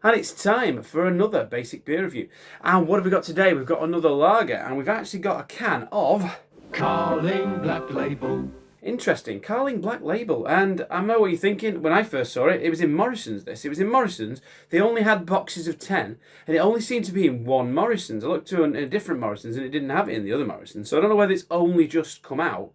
And it's time for another basic beer review. And what have we got today? We've got another lager, and we've actually got a can of Carling Black Label. interesting Carling Black Label. And I know what you're thinking. When I first saw it, it was in Morrison's. It was in Morrison's. They only had boxes of 10, and it only seemed to be in one Morrison's. I looked to a different Morrison's, and it didn't have it in the other Morrison's. So I don't know whether it's only just come out,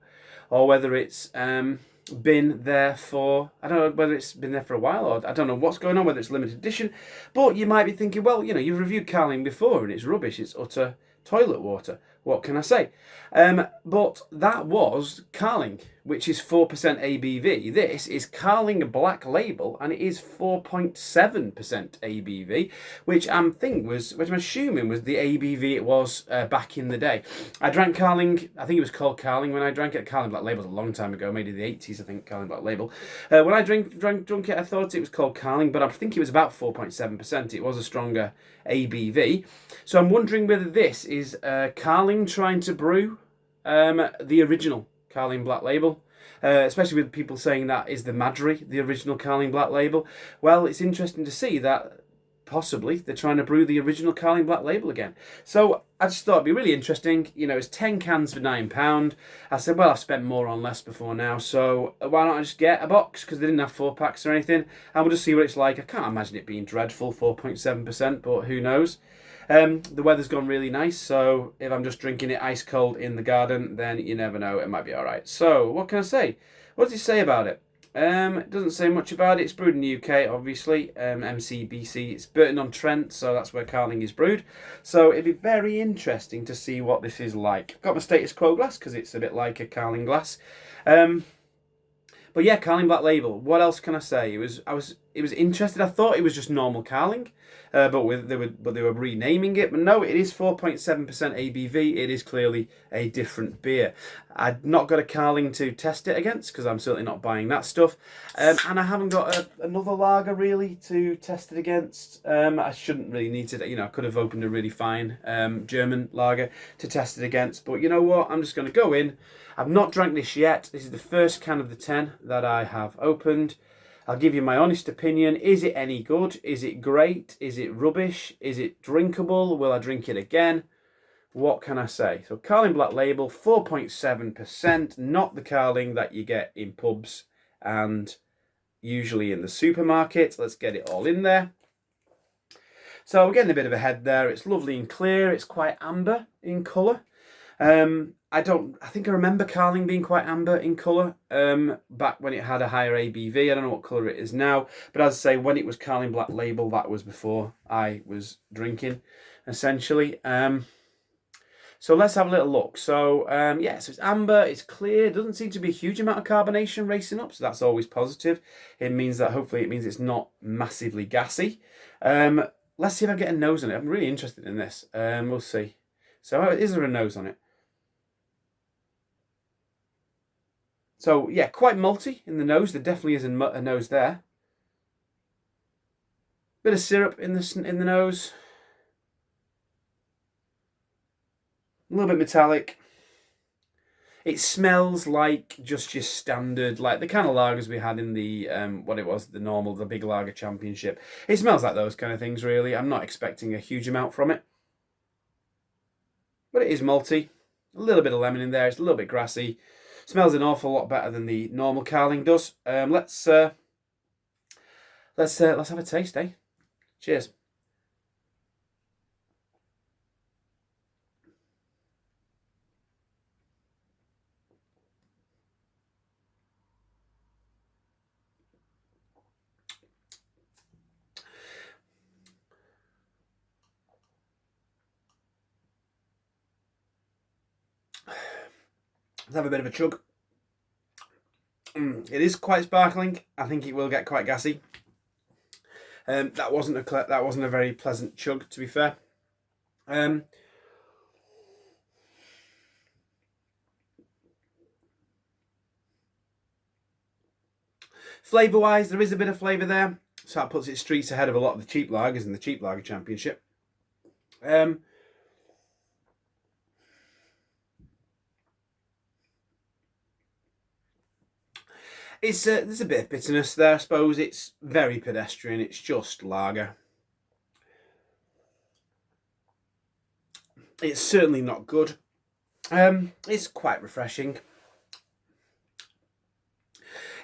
or whether it's been there for, I don't know whether it's been there for a while, or I don't know what's going on, whether it's limited edition. But you might be thinking, well, you've reviewed Carling before and it's rubbish, it's utter toilet water. What can I say? But that was Carling, which is 4% ABV. This is Carling Black Label, and it is 4.7% ABV, which I'm assuming was the ABV it was back in the day. I drank Carling, I think it was called Carling when I drank it. Carling Black Label was a long time ago, maybe the 80s, I think, Carling Black Label. When I drunk it, I thought it was called Carling, but I think it was about 4.7%. It was a stronger ABV. So I'm wondering whether this is Carling trying to brew the original Carling Black Label. Especially with people saying that is the Madry, the original Carling Black Label. Well, it's interesting to see that possibly they're trying to brew the original Carling Black Label again. So I just thought it'd be really interesting. It's 10 cans for £9. I said, well, I've spent more on less before now, so why not I just get a box, because they didn't have 4-packs or anything, and we'll just see what it's like. I can't imagine it being dreadful, 4.7%, but who knows. The weather's gone really nice, so if I'm just drinking it ice cold in the garden, then you never know, it might be alright. So, what can I say? What does it say about it? It doesn't say much about it. It's brewed in the UK, obviously. MCBC. It's Burton-on-Trent, so that's where Carling is brewed. So it'd be very interesting to see what this is like. I've got my status quo glass because it's a bit like a Carling glass. But yeah, Carling Black Label. What else can I say? It was interesting. I thought it was just normal Carling, but they were renaming it. But no, it is 4.7% ABV. It is clearly a different beer. I've not got a Carling to test it against because I'm certainly not buying that stuff, and I haven't got another lager really to test it against. I shouldn't really need to. I could have opened a really fine German lager to test it against. But you know what? I'm just going to go in. I've not drank this yet. This is the first can of the 10 that I have opened. I'll give you my honest opinion. Is it any good? Is it great? Is it rubbish? Is it drinkable? Will I drink it again? What can I say? So Carling Black Label, 4.7%, not the Carling that you get in pubs and usually in the supermarket. Let's get it all in there. So we're getting a bit of a head there. It's lovely and clear. It's quite amber in colour. I think I remember Carling being quite amber in colour back when it had a higher ABV. I don't know what colour it is now, but as I say, when it was Carling Black Label, that was before I was drinking, essentially. So let's have a little look. So yeah, so it's amber, it's clear, doesn't seem to be a huge amount of carbonation racing up, so that's always positive. It means that hopefully it means it's not massively gassy. Let's see if I get a nose on it. I'm really interested in this. We'll see. So is there a nose on it? So yeah, quite malty in the nose. There definitely is a nose there. Bit of syrup in the nose. A little bit metallic. It smells like just your standard, like the kind of lagers we had in the the big lager championship. It smells like those kind of things, really. I'm not expecting a huge amount from it, but it is malty. A little bit of lemon in there. It's a little bit grassy. Smells an awful lot better than the normal Carling does. Let's have a taste, eh? Cheers. Let's have a bit of a chug. It is quite sparkling. I think it will get quite gassy. That wasn't a very pleasant chug, to be fair. Flavour wise, there is a bit of flavour there, so that puts it streets ahead of a lot of the cheap lagers in the cheap lager championship. There's a bit of bitterness there, I suppose. It's very pedestrian. It's just lager. It's certainly not good. It's quite refreshing.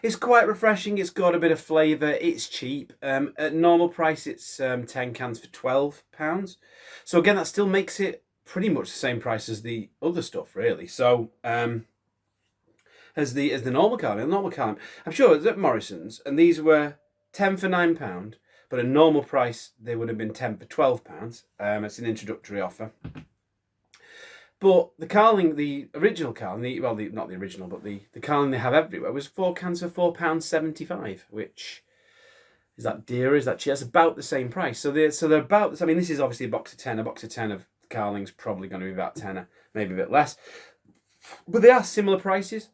It's quite refreshing. It's got a bit of flavour. It's cheap. At normal price, it's 10 cans for £12. So again, that still makes it pretty much the same price as the other stuff, really. So as the normal Carling, I'm sure it's at Morrison's, and these were 10 for £9, but at normal price they would have been 10 for £12. It's an introductory offer. But the Carling, the original Carling, not the original, but the Carling they have everywhere was 4 cans for £4.75, which is that dear? Is that cheap? That's about the same price. So they're about. I mean, this is obviously a box of 10. A box of 10 of Carling's probably going to be about tenner, maybe a bit less. But they are similar prices.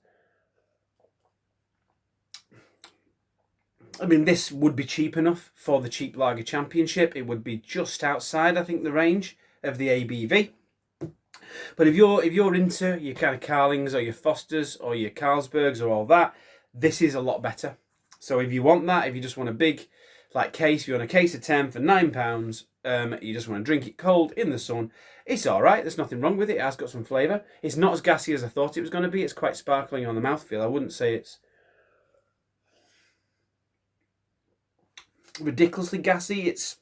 I mean, this would be cheap enough for the cheap lager championship. It would be just outside, I think, the range of the ABV. But if you're into your kind of Carlings or your Fosters or your Carlsbergs or all that, this is a lot better. So if you want that, if you just want a big case, if you want a case of 10 for £9, you just want to drink it cold in the sun, it's all right. There's nothing wrong with it. It has got some flavour. It's not as gassy as I thought it was going to be. It's quite sparkling on the mouthfeel. I wouldn't say it's ridiculously gassy. It's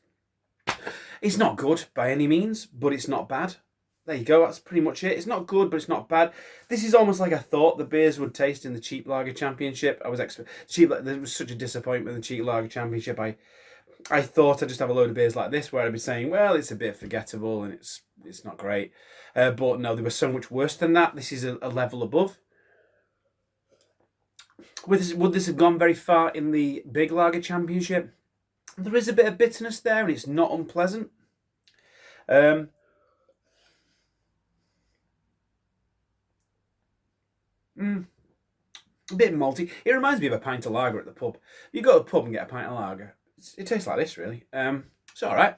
not good by any means, but it's not bad. There you go, that's pretty much it. It's not good, but it's not bad. This is almost like I thought the beers would taste in the Cheap Lager Championship. There was such a disappointment in the Cheap Lager Championship. I thought I'd just have a load of beers like this where I'd be saying, well, it's a bit forgettable and it's not great. But no, they were so much worse than that. This is a level above. Would this have gone very far in the Big Lager Championship? There is a bit of bitterness there and it's not unpleasant. A bit malty. It reminds me of a pint of lager at the pub. You go to a pub and get a pint of lager. It tastes like this, really. It's all right.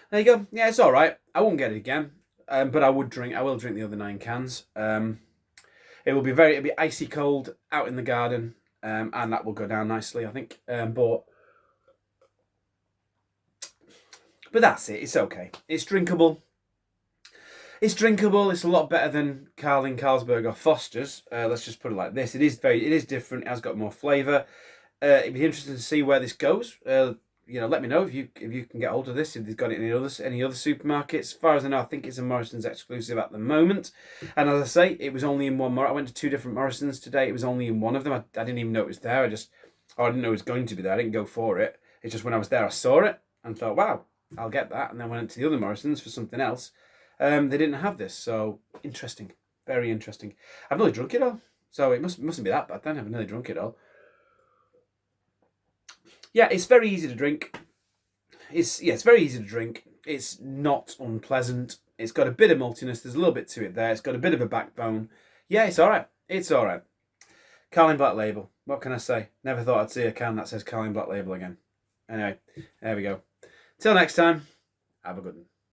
There you go. Yeah, it's all right. I won't get it again, but I will drink the other 9 cans. It'll be icy cold out in the garden, and that will go down nicely, I think. But that's it. It's okay. It's drinkable. It's drinkable. It's a lot better than Carling, Carlsberg, or Foster's. Let's just put it like this. It is different. It has got more flavour. It'd be interesting to see where this goes. Let me know if you can get hold of this. If they've got it in any other supermarkets. As far as I know, I think it's a Morrison's exclusive at the moment. And as I say, it was only in one. I went to 2 different Morrison's today. It was only in one of them. I didn't even know it was there. I didn't know it was going to be there. I didn't go for it. It's just when I was there, I saw it and thought, wow, I'll get that. And then went to the other Morrison's for something else. They didn't have this, so interesting, very interesting. I've nearly drunk it all, so it mustn't be that bad then. I've nearly drunk it all. Yeah, it's very easy to drink. It's very easy to drink. It's not unpleasant. It's got a bit of maltiness. There's a little bit to it there. It's got a bit of a backbone. Yeah, it's all right. It's all right. Carling Black Label. What can I say? Never thought I'd see a can that says Carling Black Label again. Anyway, there we go. Till next time, have a good one.